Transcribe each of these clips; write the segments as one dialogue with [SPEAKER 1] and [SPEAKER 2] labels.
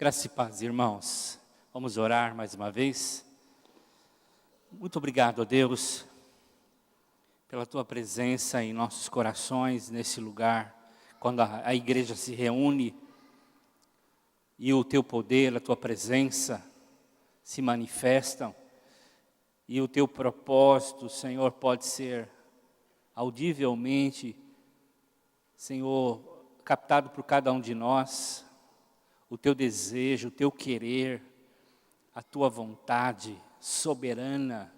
[SPEAKER 1] Graça e paz, irmãos. Vamos orar mais uma vez. Muito obrigado a Deus pela Tua presença em nossos corações, nesse lugar, quando a igreja se reúne e o Teu poder, a Tua presença se manifestam e o Teu propósito, Senhor, pode ser audivelmente, Senhor, captado por cada um de nós. O Teu desejo, o Teu querer, a Tua vontade soberana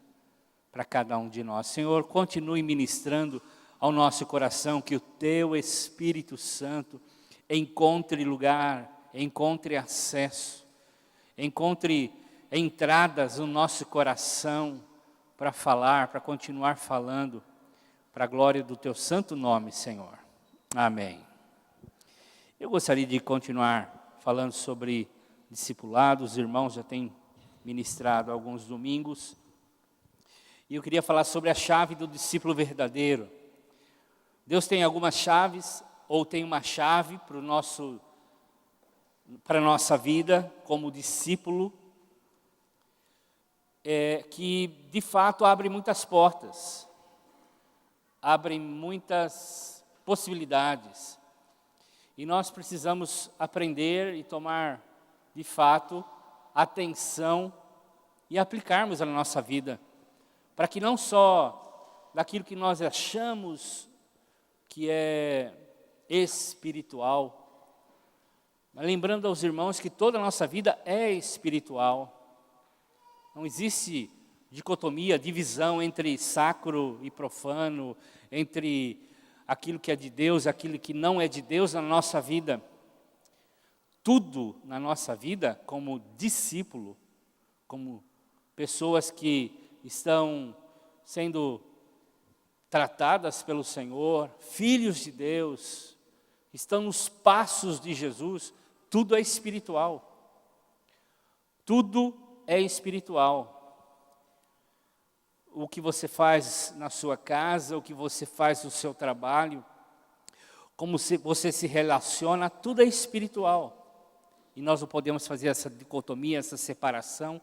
[SPEAKER 1] para cada um de nós. Senhor, continue ministrando ao nosso coração, que o Teu Espírito Santo encontre lugar, encontre acesso, encontre entradas no nosso coração para falar, para continuar falando, para a glória do Teu santo nome, Senhor. Amém. Eu gostaria de continuar falando sobre discipulado. Os irmãos já têm ministrado alguns domingos. E eu queria falar sobre a chave do discípulo verdadeiro. Deus tem algumas chaves, ou tem uma chave para a nossa vida como discípulo, que de fato abre muitas portas, abre muitas possibilidades. E nós precisamos aprender e tomar, de fato, atenção e aplicarmos na nossa vida, para que não só daquilo que nós achamos que é espiritual, mas lembrando aos irmãos que toda a nossa vida é espiritual. Não existe dicotomia, divisão entre sacro e profano, entre aquilo que é de Deus, aquilo que não é de Deus na nossa vida. Tudo na nossa vida, como discípulo, como pessoas que estão sendo tratadas pelo Senhor, filhos de Deus, estão nos passos de Jesus, tudo é espiritual. Tudo é espiritual. O que você faz na sua casa, o que você faz no seu trabalho, como você se relaciona, tudo é espiritual. E nós não podemos fazer essa dicotomia, essa separação,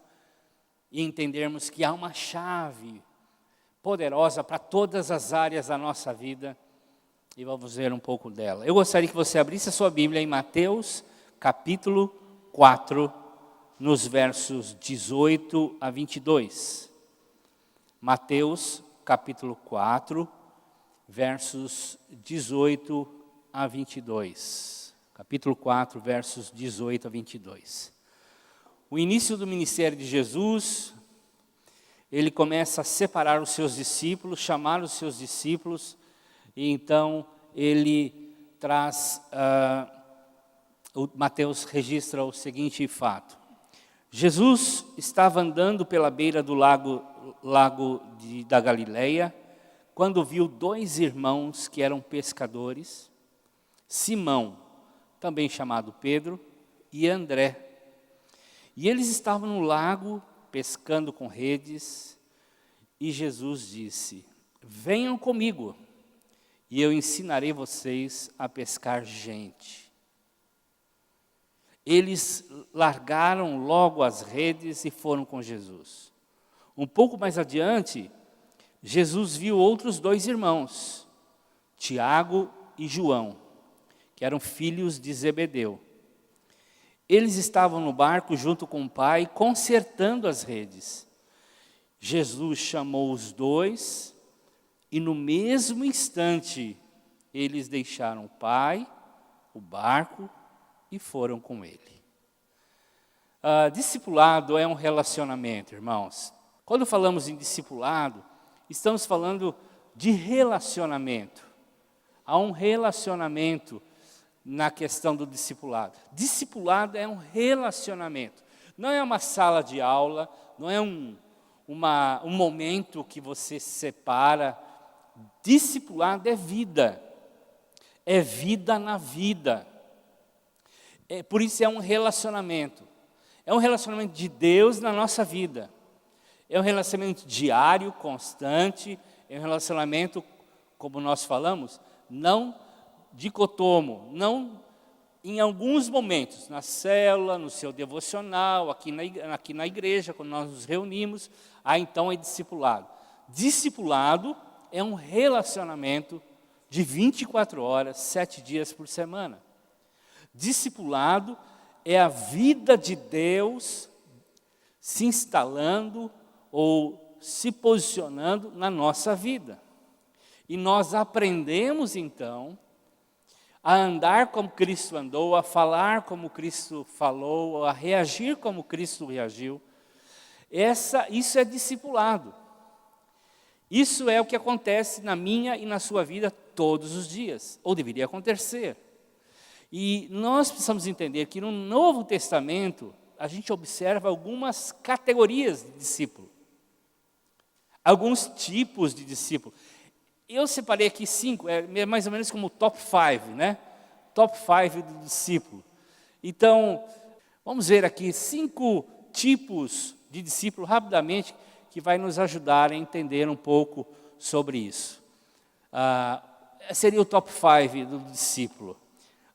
[SPEAKER 1] e entendermos que há uma chave poderosa para todas as áreas da nossa vida, e vamos ver um pouco dela. Eu gostaria que você abrisse a sua Bíblia em Mateus, capítulo 4, nos versos 18 a 22. Mateus, capítulo 4, versos 18 a 22. Capítulo 4, versos 18 a 22. O início do ministério de Jesus, ele começa a separar os seus discípulos, chamar os seus discípulos, e então ele traz, Mateus registra o seguinte fato. Jesus estava andando pela beira do lago da Galileia, quando viu dois irmãos que eram pescadores, Simão, também chamado Pedro, e André. E eles estavam no lago, pescando com redes, e Jesus disse: venham comigo, e eu ensinarei vocês a pescar gente. Eles largaram logo as redes e foram com Jesus. Um pouco mais adiante, Jesus viu outros dois irmãos, Tiago e João, que eram filhos de Zebedeu. Eles estavam no barco junto com o pai, consertando as redes. Jesus chamou os dois e no mesmo instante eles deixaram o pai, o barco e foram com ele. Discipulado é um relacionamento, irmãos. Quando falamos em discipulado, estamos falando de relacionamento. Há um relacionamento na questão do discipulado. Discipulado é um relacionamento. Não é uma sala de aula, não é um momento que você se separa. Discipulado é vida. É vida na vida. Por isso é um relacionamento. É um relacionamento de Deus na nossa vida. É um relacionamento diário, constante. É um relacionamento, como nós falamos, não dicotomo, não em alguns momentos, na célula, no seu devocional, aqui na igreja, quando nós nos reunimos, aí então é discipulado. Discipulado é um relacionamento de 24 horas, 7 dias por semana. Discipulado é a vida de Deus se instalando ou se posicionando na nossa vida. E nós aprendemos então a andar como Cristo andou, a falar como Cristo falou, a reagir como Cristo reagiu. Isso é discipulado. Isso é o que acontece na minha e na sua vida todos os dias, ou deveria acontecer. E nós precisamos entender que no Novo Testamento, a gente observa algumas categorias de discípulo. Alguns tipos de discípulo. Eu separei aqui 5, é mais ou menos como o top 5, né? Top 5 do discípulo. Então, vamos ver aqui 5 tipos de discípulo rapidamente, que vai nos ajudar a entender um pouco sobre isso. Seria o top 5 do discípulo.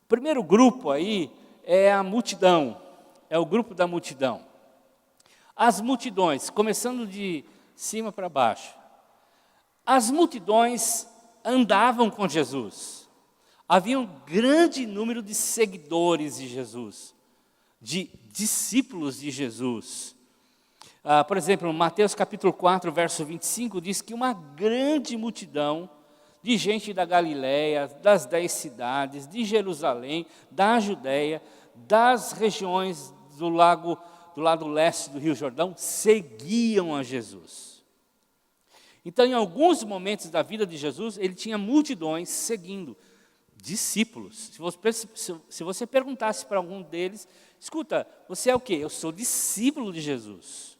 [SPEAKER 1] O primeiro grupo aí é a multidão, é o grupo da multidão. As multidões, começando de cima para baixo. As multidões andavam com Jesus. Havia um grande número de seguidores de Jesus, de discípulos de Jesus. Por exemplo, Mateus capítulo 4, verso 25, diz que uma grande multidão de gente da Galiléia, das 10 cidades, de Jerusalém, da Judéia, das regiões do lado leste do Rio Jordão, seguiam a Jesus. Então, em alguns momentos da vida de Jesus, ele tinha multidões seguindo, discípulos. Se você perguntasse para algum deles, escuta, você é o quê? Eu sou discípulo de Jesus.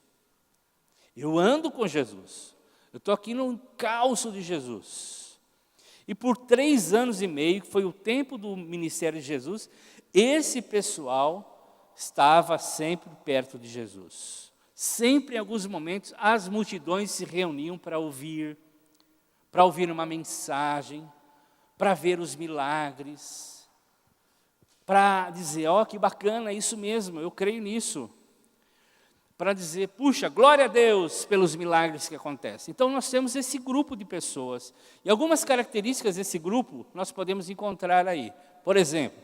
[SPEAKER 1] Eu ando com Jesus. Eu estou aqui no encalço de Jesus. E por 3 anos e meio, que foi o tempo do ministério de Jesus, esse pessoal estava sempre perto de Jesus. Sempre, em alguns momentos, as multidões se reuniam para ouvir uma mensagem, para ver os milagres, para dizer, que bacana, isso mesmo, eu creio nisso. Para dizer, puxa, glória a Deus pelos milagres que acontecem. Então, nós temos esse grupo de pessoas. E algumas características desse grupo, nós podemos encontrar aí. Por exemplo,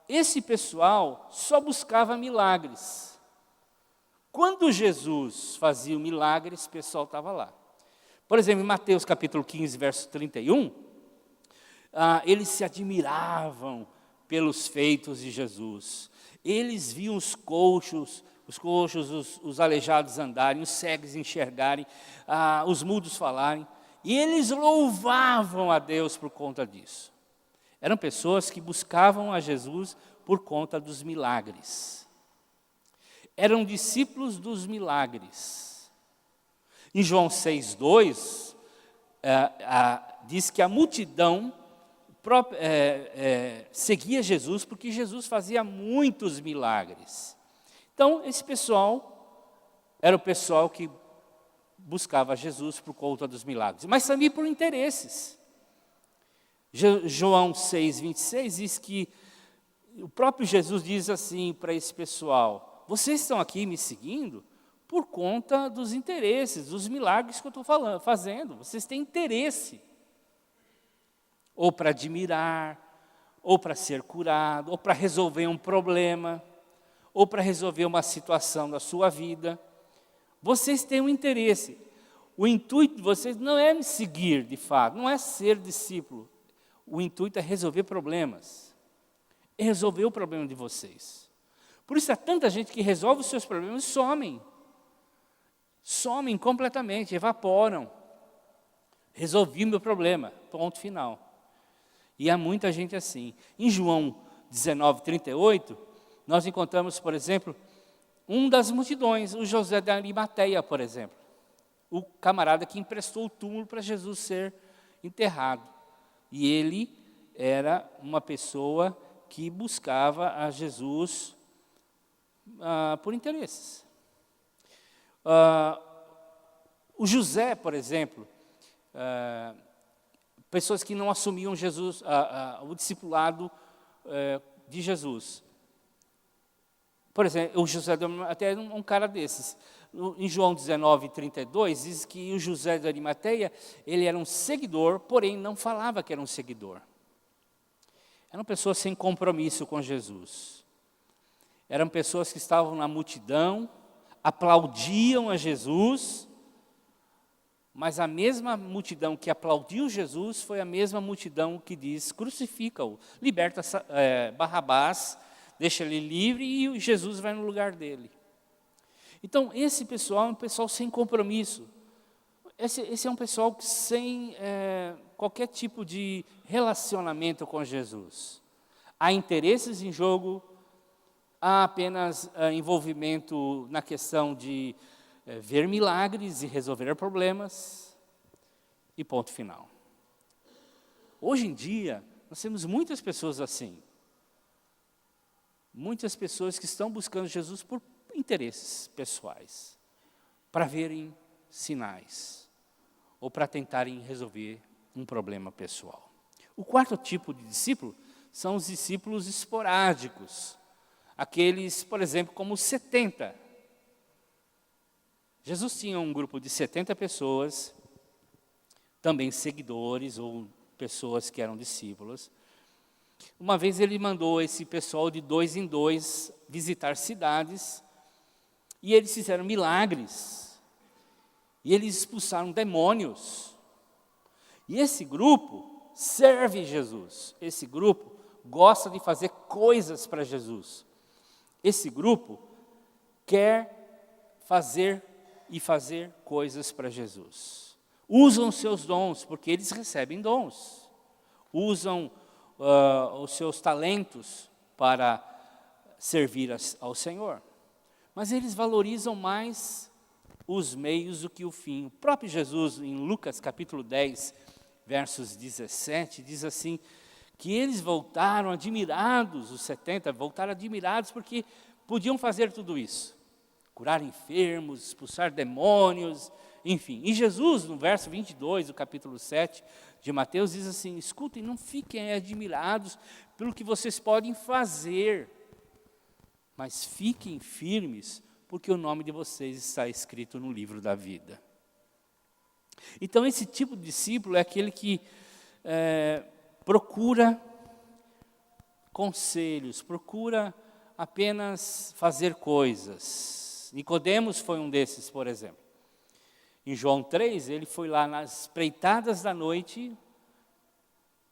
[SPEAKER 1] esse pessoal só buscava milagres. Quando Jesus fazia o milagre, esse pessoal estava lá. Por exemplo, em Mateus capítulo 15, verso 31, eles se admiravam pelos feitos de Jesus. Eles viam os coxos, os aleijados andarem, os cegos enxergarem, os mudos falarem. E eles louvavam a Deus por conta disso. Eram pessoas que buscavam a Jesus por conta dos milagres. Eram discípulos dos milagres. Em João 6,2, diz que a multidão seguia Jesus porque Jesus fazia muitos milagres. Então, esse pessoal era o pessoal que buscava Jesus por conta dos milagres, mas também por interesses. João 6,26 diz que o próprio Jesus diz assim para esse pessoal: vocês estão aqui me seguindo por conta dos interesses, dos milagres que eu estou fazendo. Vocês têm interesse. Ou para admirar, ou para ser curado, ou para resolver um problema, ou para resolver uma situação da sua vida. Vocês têm um interesse. O intuito de vocês não é me seguir, de fato, não é ser discípulo. O intuito é resolver problemas. É resolver o problema de vocês. Por isso há tanta gente que resolve os seus problemas e somem. Somem completamente, evaporam. Resolvi meu problema, ponto final. E há muita gente assim. Em João 19:38, nós encontramos, por exemplo, um das multidões, o José de Arimateia, por exemplo. O camarada que emprestou o túmulo para Jesus ser enterrado. E ele era uma pessoa que buscava a Jesus por interesses. O José, por exemplo, pessoas que não assumiam Jesus, o discipulado de Jesus. Por exemplo, o José de Arimateia é um cara desses. Em João 19:32, diz que o José de Arimateia, ele era um seguidor, porém não falava que era um seguidor. Eram pessoas sem compromisso com Jesus. Eram pessoas que estavam na multidão, aplaudiam a Jesus, mas a mesma multidão que aplaudiu Jesus foi a mesma multidão que diz: crucifica-o, liberta Barrabás, deixa ele livre e Jesus vai no lugar dele. Então, esse pessoal é um pessoal sem compromisso. Esse é um pessoal sem qualquer tipo de relacionamento com Jesus. Há interesses em jogo, há apenas envolvimento na questão de ver milagres e resolver problemas, e ponto final. Hoje em dia, nós temos muitas pessoas assim. Muitas pessoas que estão buscando Jesus por interesses pessoais, para verem sinais, ou para tentarem resolver um problema pessoal. O quarto tipo de discípulo são os discípulos esporádicos, aqueles, por exemplo, como os 70. Jesus tinha um grupo de 70 pessoas, também seguidores ou pessoas que eram discípulos. Uma vez ele mandou esse pessoal de 2 em 2 visitar cidades, e eles fizeram milagres, e eles expulsaram demônios. E esse grupo serve Jesus, esse grupo gosta de fazer coisas para Jesus. Esse grupo quer fazer coisas para Jesus. Usam seus dons, porque eles recebem dons. Usam os seus talentos para servir ao Senhor. Mas eles valorizam mais os meios do que o fim. O próprio Jesus, em Lucas capítulo 10, versos 17, diz assim, que eles voltaram admirados, os 70 voltaram admirados porque podiam fazer tudo isso. Curar enfermos, expulsar demônios, enfim. E Jesus, no verso 22 do capítulo 7 de Mateus, diz assim, escutem, não fiquem admirados pelo que vocês podem fazer, mas fiquem firmes, porque o nome de vocês está escrito no livro da vida. Então, esse tipo de discípulo é aquele que procura conselhos, procura apenas fazer coisas. Nicodemos foi um desses, por exemplo. Em João 3, ele foi lá nas espreitadas da noite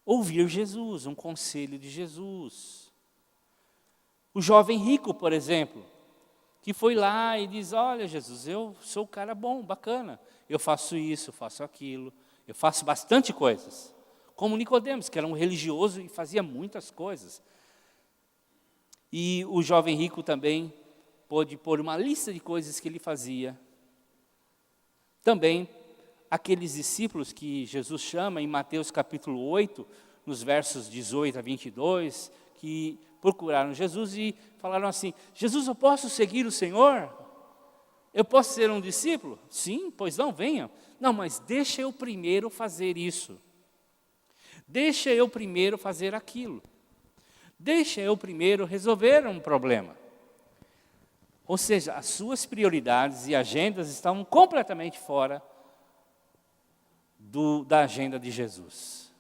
[SPEAKER 1] ouvir Jesus, um conselho de Jesus. O jovem rico, por exemplo, que foi lá e diz, olha Jesus, eu sou um cara bom, bacana, eu faço isso, eu faço aquilo, eu faço bastante coisas. Como Nicodemos, que era um religioso e fazia muitas coisas. E o jovem rico também pôde pôr uma lista de coisas que ele fazia. Também, aqueles discípulos que Jesus chama em Mateus capítulo 8, nos versos 18 a 22, que procuraram Jesus e falaram assim, Jesus, eu posso seguir o Senhor? Eu posso ser um discípulo? Sim, pois não, venha. Não, mas deixa eu primeiro fazer isso. Deixa eu primeiro fazer aquilo. Deixa eu primeiro resolver um problema. Ou seja, as suas prioridades e agendas estavam completamente fora da agenda de Jesus.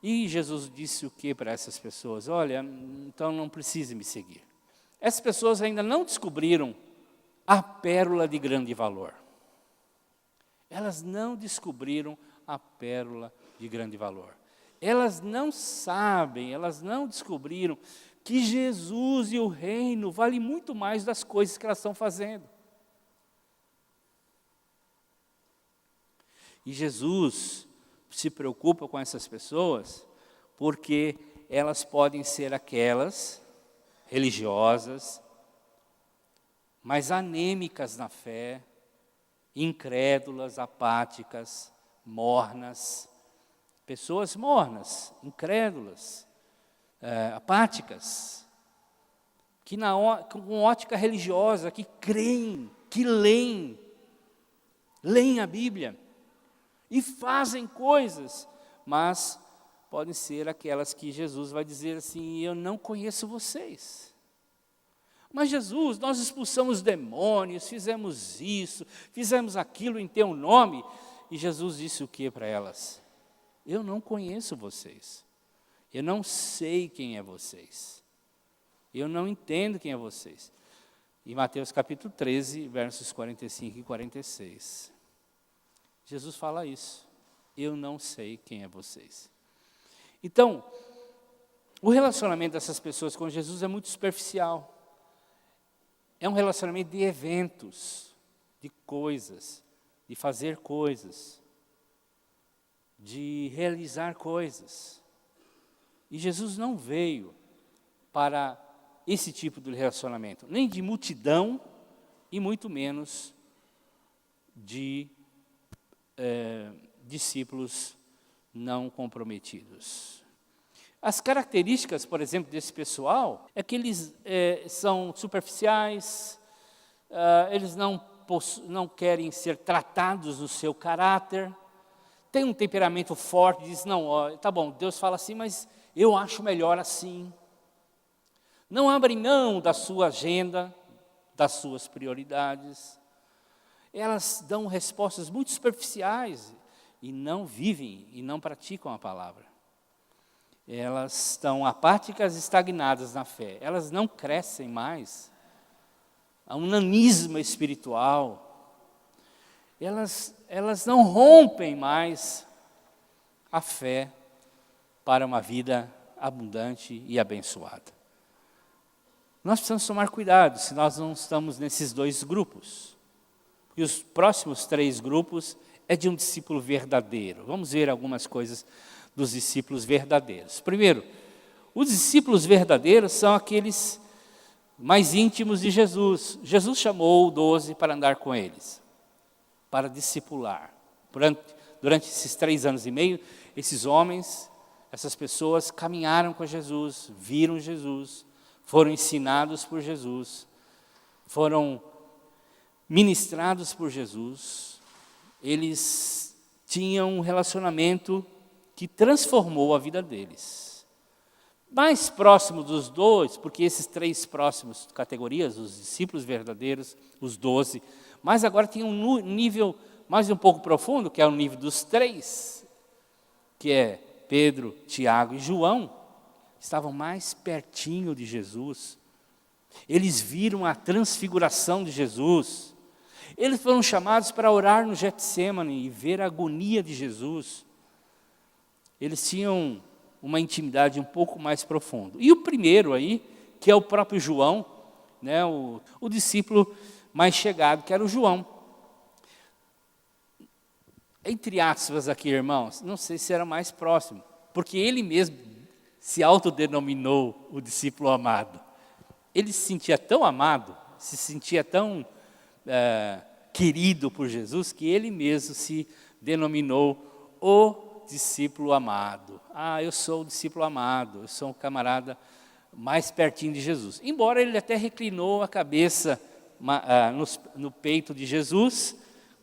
[SPEAKER 1] E Jesus disse o que para essas pessoas? Olha, então não precise me seguir. Essas pessoas ainda não descobriram a pérola de grande valor. Elas não descobriram a pérola de grande valor. Elas não sabem, elas não descobriram que Jesus e o reino valem muito mais das coisas que elas estão fazendo. E Jesus se preocupa com essas pessoas porque elas podem ser aquelas religiosas, mas anêmicas na fé, incrédulas, apáticas, mornas, pessoas mornas, incrédulas, apáticas, que com ótica religiosa, que creem, que leem a Bíblia, e fazem coisas, mas podem ser aquelas que Jesus vai dizer assim: eu não conheço vocês. Mas Jesus, nós expulsamos demônios, fizemos isso, fizemos aquilo em teu nome. E Jesus disse o que para elas? Eu não conheço vocês. Eu não sei quem é vocês. Eu não entendo quem é vocês. Em Mateus capítulo 13, versos 45 e 46. Jesus fala isso. Eu não sei quem é vocês. Então, o relacionamento dessas pessoas com Jesus é muito superficial. É um relacionamento de eventos, de coisas, de fazer coisas, de realizar coisas. E Jesus não veio para esse tipo de relacionamento, nem de multidão e muito menos de discípulos não comprometidos. As características, por exemplo, desse pessoal, é que eles são superficiais, eles não querem ser tratados no seu caráter, tem um temperamento forte, diz, não, ó, tá bom, Deus fala assim, mas eu acho melhor assim. Não abrem mão da sua agenda, das suas prioridades. Elas dão respostas muito superficiais e não vivem e não praticam a palavra. Elas estão apáticas e estagnadas na fé. Elas não crescem mais. Há um nanismo espiritual. Elas não rompem mais a fé para uma vida abundante e abençoada. Nós precisamos tomar cuidado se nós não estamos nesses dois grupos. E os próximos 3 grupos é de um discípulo verdadeiro. Vamos ver algumas coisas dos discípulos verdadeiros. Primeiro, os discípulos verdadeiros são aqueles mais íntimos de Jesus. Jesus chamou 12 para andar com eles, para discipular. Durante esses 3 anos e meio, esses homens, essas pessoas caminharam com Jesus, viram Jesus, foram ensinados por Jesus, foram ministrados por Jesus. Eles tinham um relacionamento que transformou a vida deles. Mais próximo dos 2, porque esses 3 próximos categorias, os discípulos verdadeiros, os 12, mas agora tem um nível mais um pouco profundo, que é o nível dos 3, que é Pedro, Tiago e João, estavam mais pertinho de Jesus. Eles viram a transfiguração de Jesus. Eles foram chamados para orar no Getsêmani e ver a agonia de Jesus. Eles tinham uma intimidade um pouco mais profunda. E o primeiro aí, que é o próprio João, né, o discípulo mais chegado, que era o João. Entre aspas aqui, irmãos, não sei se era mais próximo, porque ele mesmo se autodenominou o discípulo amado. Ele se sentia tão amado, se sentia tão querido por Jesus, que ele mesmo se denominou o discípulo amado. Ah, eu sou o discípulo amado, eu sou um camarada mais pertinho de Jesus. Embora ele até reclinou a cabeça no peito de Jesus,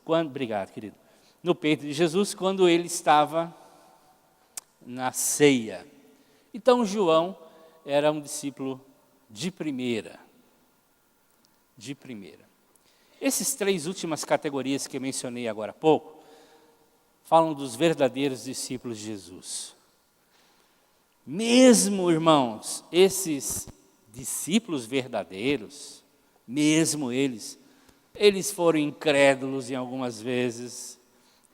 [SPEAKER 1] obrigado, querido, no peito de Jesus, quando ele estava na ceia. Então, João era um discípulo de primeira. De primeira. Essas 3 últimas categorias que eu mencionei agora há pouco, falam dos verdadeiros discípulos de Jesus. Mesmo, irmãos, esses discípulos verdadeiros, mesmo eles foram incrédulos em algumas vezes,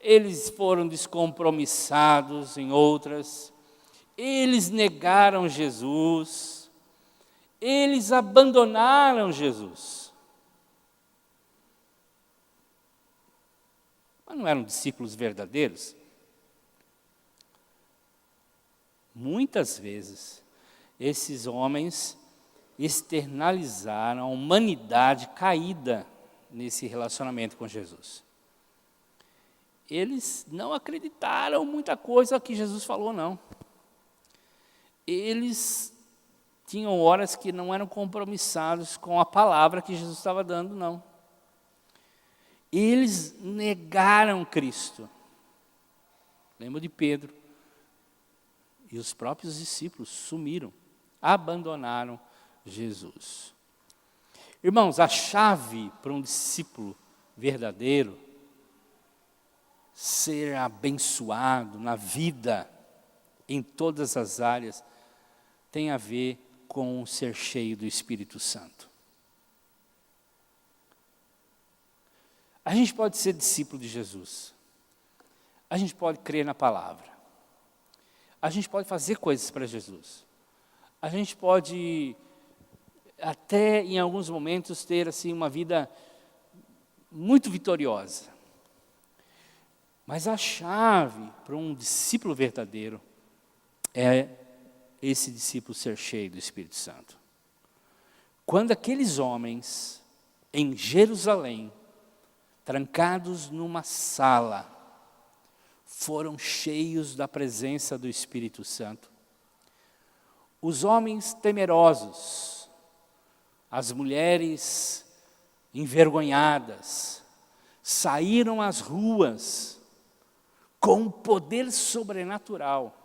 [SPEAKER 1] eles foram descompromissados em outras, eles negaram Jesus, eles abandonaram Jesus. Mas não eram discípulos verdadeiros? Muitas vezes, esses homens externalizaram a humanidade caída nesse relacionamento com Jesus. Eles não acreditaram muita coisa que Jesus falou, não. Eles tinham horas que não eram compromissados com a palavra que Jesus estava dando, não. Eles negaram Cristo. Lembro de Pedro. E os próprios discípulos sumiram, abandonaram Jesus. Irmãos, a chave para um discípulo verdadeiro ser abençoado na vida, em todas as áreas, tem a ver com ser cheio do Espírito Santo. A gente pode ser discípulo de Jesus. A gente pode crer na palavra. A gente pode fazer coisas para Jesus. A gente pode até em alguns momentos ter assim uma vida muito vitoriosa. Mas a chave para um discípulo verdadeiro é esse discípulo ser cheio do Espírito Santo. Quando aqueles homens em Jerusalém, trancados numa sala, foram cheios da presença do Espírito Santo, os homens temerosos, as mulheres envergonhadas, saíram às ruas com um poder sobrenatural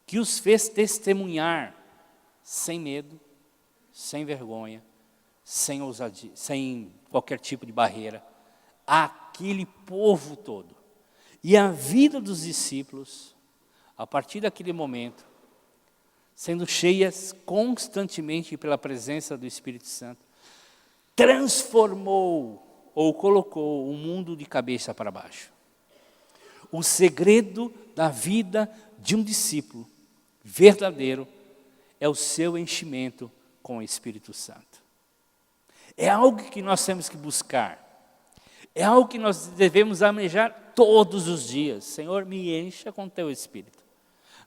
[SPEAKER 1] que os fez testemunhar sem medo, sem vergonha, sem ousadia, sem qualquer tipo de barreira, aquele povo todo. E a vida dos discípulos, a partir daquele momento, sendo cheias constantemente pela presença do Espírito Santo, transformou ou colocou o mundo de cabeça para baixo. O segredo da vida de um discípulo verdadeiro é o seu enchimento com o Espírito Santo. É algo que nós temos que buscar. É algo que nós devemos almejar todos os dias. Senhor, me encha com teu Espírito.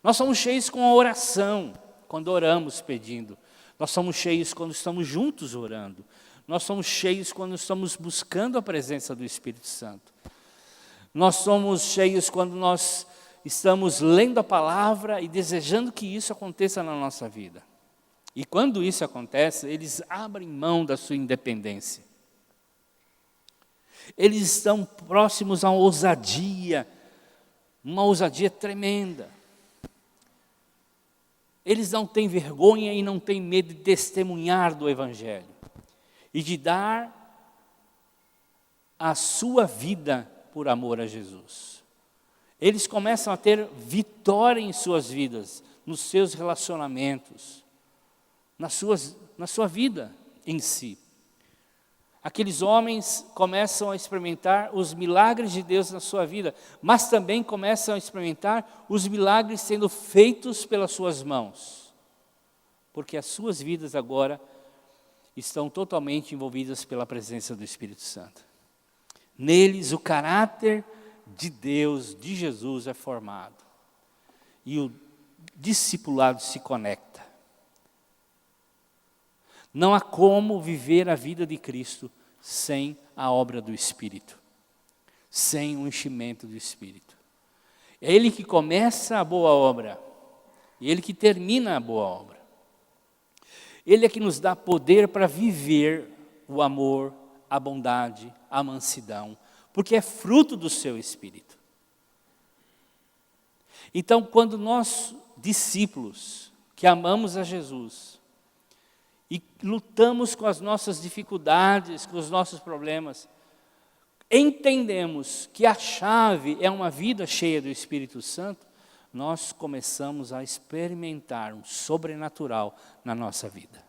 [SPEAKER 1] Nós somos cheios com a oração, quando oramos pedindo. Nós somos cheios quando estamos juntos orando. Nós somos cheios quando estamos buscando a presença do Espírito Santo. Nós somos cheios quando nós estamos lendo a palavra e desejando que isso aconteça na nossa vida. E quando isso acontece, eles abrem mão da sua independência. Eles estão próximos a uma ousadia tremenda. Eles não têm vergonha e não têm medo de testemunhar do Evangelho e de dar a sua vida por amor a Jesus. Eles começam a ter vitória em suas vidas, nos seus relacionamentos, na sua vida em si. Aqueles homens começam a experimentar os milagres de Deus na sua vida, mas também começam a experimentar os milagres sendo feitos pelas suas mãos, porque as suas vidas agora estão totalmente envolvidas pela presença do Espírito Santo. Neles o caráter de Deus, de Jesus é formado, e o discipulado se conecta. Não há como viver a vida de Cristo sem a obra do Espírito, sem o enchimento do Espírito. É Ele que começa a boa obra, e Ele que termina a boa obra. Ele é que nos dá poder para viver o amor, a bondade, a mansidão, porque é fruto do seu Espírito. Então, quando nós, discípulos, que amamos a Jesus, e lutamos com as nossas dificuldades, com os nossos problemas, entendemos que a chave é uma vida cheia do Espírito Santo, nós começamos a experimentar um sobrenatural na nossa vida.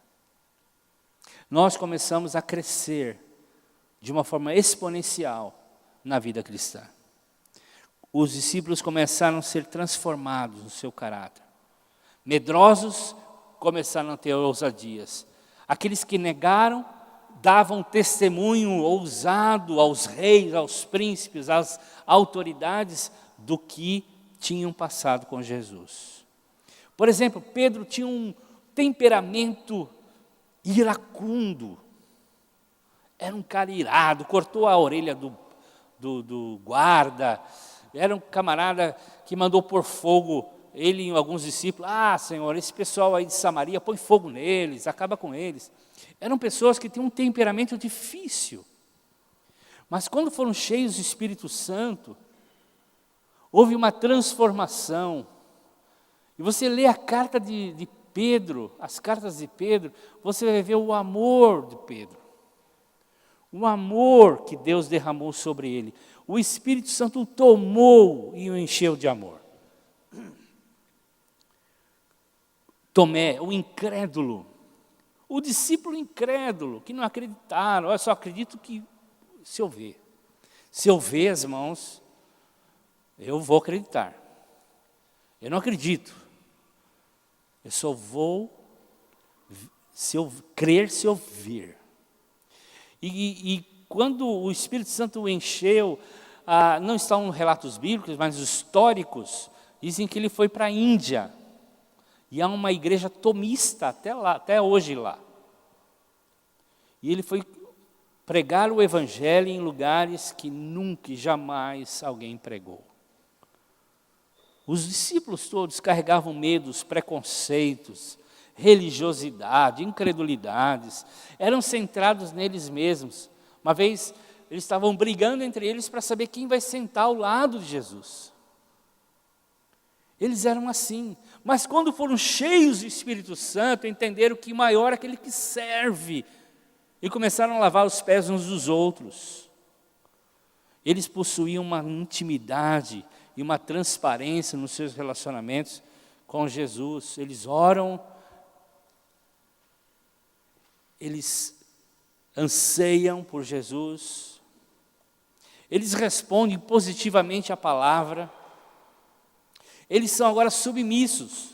[SPEAKER 1] Nós começamos a crescer de uma forma exponencial na vida cristã. Os discípulos começaram a ser transformados no seu caráter. Medrosos começaram a ter ousadias. Aqueles que negaram, davam testemunho ousado aos reis, aos príncipes, às autoridades do que tinham passado com Jesus. Por exemplo, Pedro tinha um temperamento iracundo. Era um cara irado, cortou a orelha do guarda. Era um camarada que mandou pôr fogo, ele e alguns discípulos. Ah, Senhor, esse pessoal aí de Samaria, põe fogo neles, acaba com eles. Eram pessoas que tinham um temperamento difícil. Mas quando foram cheios do Espírito Santo, houve uma transformação. E você lê a carta de Pedro, as cartas de Pedro, você vai ver o amor de Pedro. O amor que Deus derramou sobre ele. O Espírito Santo o tomou e o encheu de amor. Tomé, o incrédulo, o discípulo incrédulo, que não acreditaram, eu só acredito que se eu ver. Se eu ver as mãos, eu vou acreditar. Eu não acredito. Eu só vou, se eu crer, se eu ver. E quando o Espírito Santo o encheu, não estão relatos bíblicos, mas históricos, dizem que ele foi para a Índia. E há uma igreja tomista até lá, até hoje lá. E ele foi pregar o evangelho em lugares que nunca e jamais alguém pregou. Os discípulos todos carregavam medos, preconceitos, religiosidade, incredulidades, eram centrados neles mesmos. Uma vez, eles estavam brigando entre eles para saber quem vai sentar ao lado de Jesus. Eles eram assim, mas quando foram cheios do Espírito Santo, entenderam que maior é aquele que serve, e começaram a lavar os pés uns dos outros. Eles possuíam uma intimidade e uma transparência nos seus relacionamentos com Jesus. Eles oram, eles anseiam por Jesus, eles respondem positivamente à palavra, eles são agora submissos,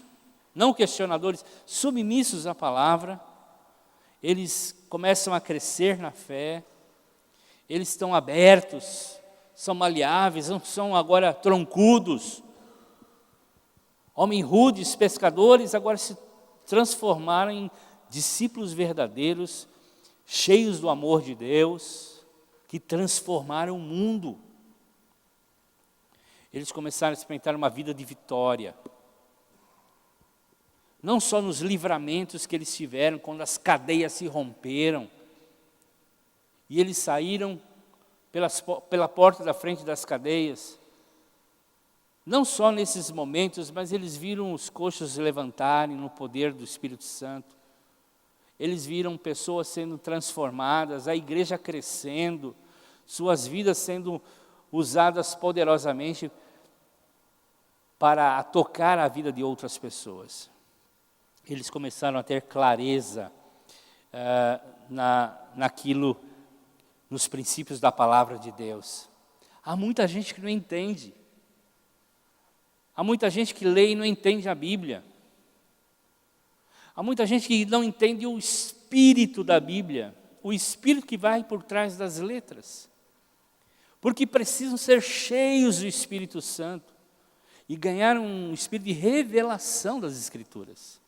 [SPEAKER 1] não questionadores, submissos à palavra, eles começam a crescer na fé, eles estão abertos, são maleáveis, não são agora troncudos, homens rudes, pescadores, agora se transformaram em discípulos verdadeiros, cheios do amor de Deus, que transformaram o mundo. Eles começaram a experimentar uma vida de vitória. Não só nos livramentos que eles tiveram, quando as cadeias se romperam, e eles saíram pela porta da frente das cadeias. Não só nesses momentos, mas eles viram os coxos se levantarem no poder do Espírito Santo. Eles viram pessoas sendo transformadas, a igreja crescendo, suas vidas sendo usadas poderosamente para tocar a vida de outras pessoas. Eles começaram a ter clareza naquilo, nos princípios da palavra de Deus. Há muita gente que não entende. Há muita gente que lê e não entende a Bíblia. Há muita gente que não entende o espírito da Bíblia, o espírito que vai por trás das letras. Porque precisam ser cheios do Espírito Santo e ganhar um espírito de revelação das Escrituras.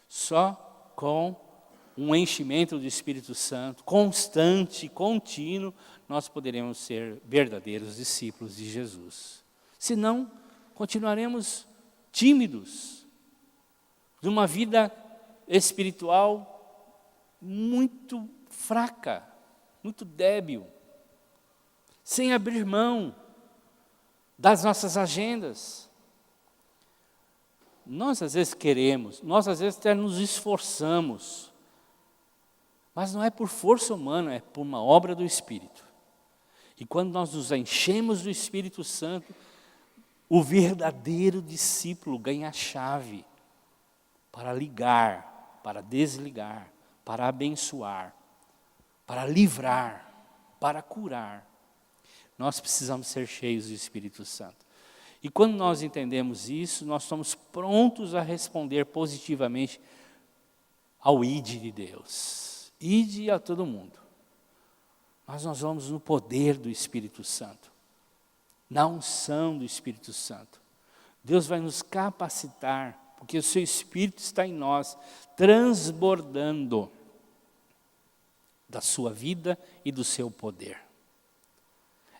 [SPEAKER 1] Só com um enchimento do Espírito Santo, constante, contínuo, nós poderemos ser verdadeiros discípulos de Jesus. Senão, continuaremos tímidos, de uma vida espiritual muito fraca, muito débil, sem abrir mão das nossas agendas. Nós às vezes queremos, nós às vezes até nos esforçamos, mas não é por força humana, é por uma obra do Espírito. E quando nós nos enchemos do Espírito Santo, o verdadeiro discípulo ganha a chave para ligar, para desligar, para abençoar, para livrar, para curar. Nós precisamos ser cheios do Espírito Santo. E quando nós entendemos isso, nós estamos prontos a responder positivamente ao ID de Deus. ID a todo mundo. Mas nós vamos no poder do Espírito Santo, na unção do Espírito Santo. Deus vai nos capacitar, porque o seu Espírito está em nós, transbordando da sua vida e do seu poder.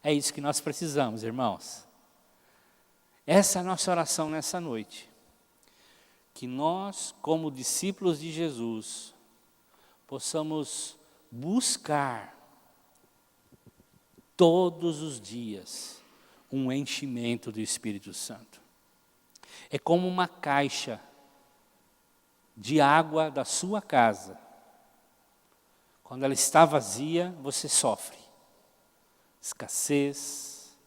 [SPEAKER 1] É isso que nós precisamos, irmãos. Essa é a nossa oração nessa noite. Que nós, como discípulos de Jesus, possamos buscar todos os dias um enchimento do Espírito Santo. É como uma caixa de água da sua casa. Quando ela está vazia, você sofre. Escassez,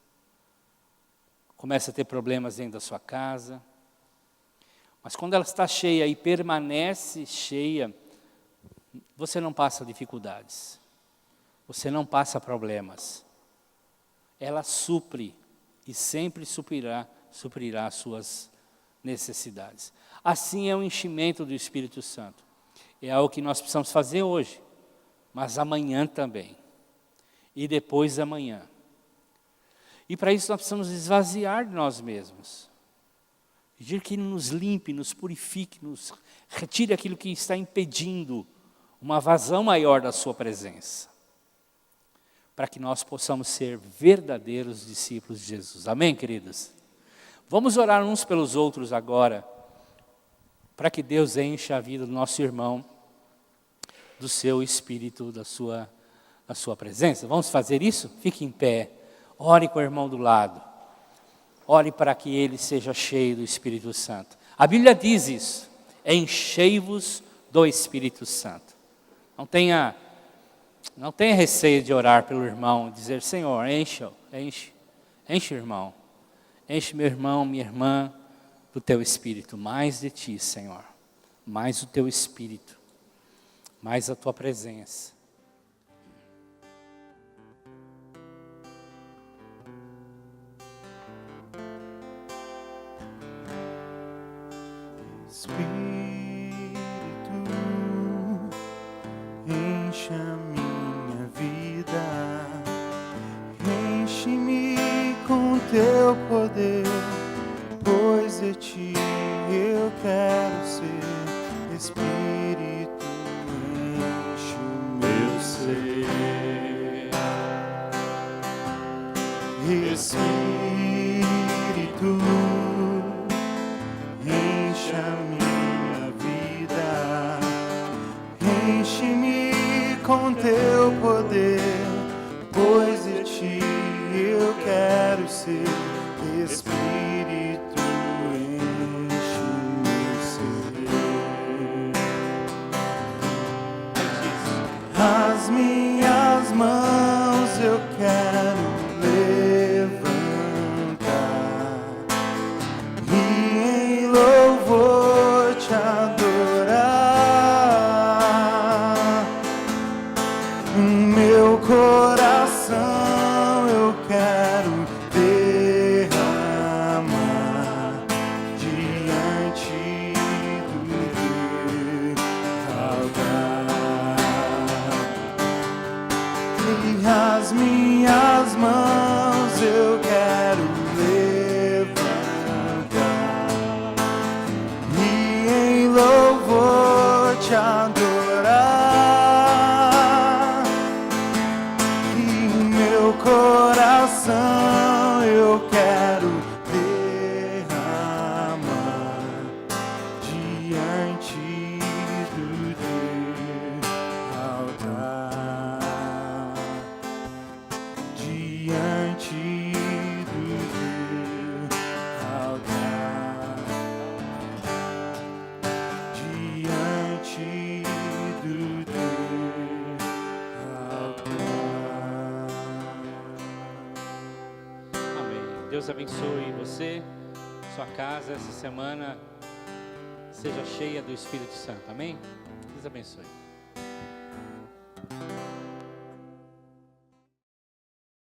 [SPEAKER 1] começa a ter problemas dentro da sua casa. Mas quando ela está cheia e permanece cheia, você não passa dificuldades. Você não passa problemas. Ela supre e sempre suprirá as suas necessidades. Assim é o enchimento do Espírito Santo. É algo que nós precisamos fazer hoje, mas amanhã também. E depois da manhã. E para isso nós precisamos esvaziar de nós mesmos. Pedir que Ele nos limpe, nos purifique, nos retire aquilo que está impedindo uma vazão maior da sua presença. Para que nós possamos ser verdadeiros discípulos de Jesus. Amém, queridos? Vamos orar uns pelos outros agora, para que Deus encha a vida do nosso irmão, do seu Espírito, da sua presença. Vamos fazer isso? Fique em pé. Ore com o irmão do lado. Ore para que ele seja cheio do Espírito Santo. A Bíblia diz isso. Enchei-vos do Espírito Santo. Não tenha receio de orar pelo irmão, dizer, Senhor, enche o irmão. Enche meu irmão, minha irmã, do teu Espírito. Mais de ti, Senhor. Mais o teu Espírito. Mais a tua presença.
[SPEAKER 2] Espírito, enche a minha vida, enche-me com teu poder, pois de ti eu quero ser. Espírito, enche o meu ser. Espírito, enche a minha vida, enche-me com teu poder, pois de ti eu quero ser. Espírito, enche meu ser. As minhas mãos eu quero levantar e em louvor te adorar. Meu coração eu quero derramar diante do teu altar. E as minhas mãos eu quero levantar e em louvor te adorar. E meu coração eu quero derramar diante do teu altar. Diante do teu altar. Diante do teu altar.
[SPEAKER 1] Amém. Deus abençoe você, sua casa, essa semana seja cheia do Espírito Santo. Amém? Deus abençoe.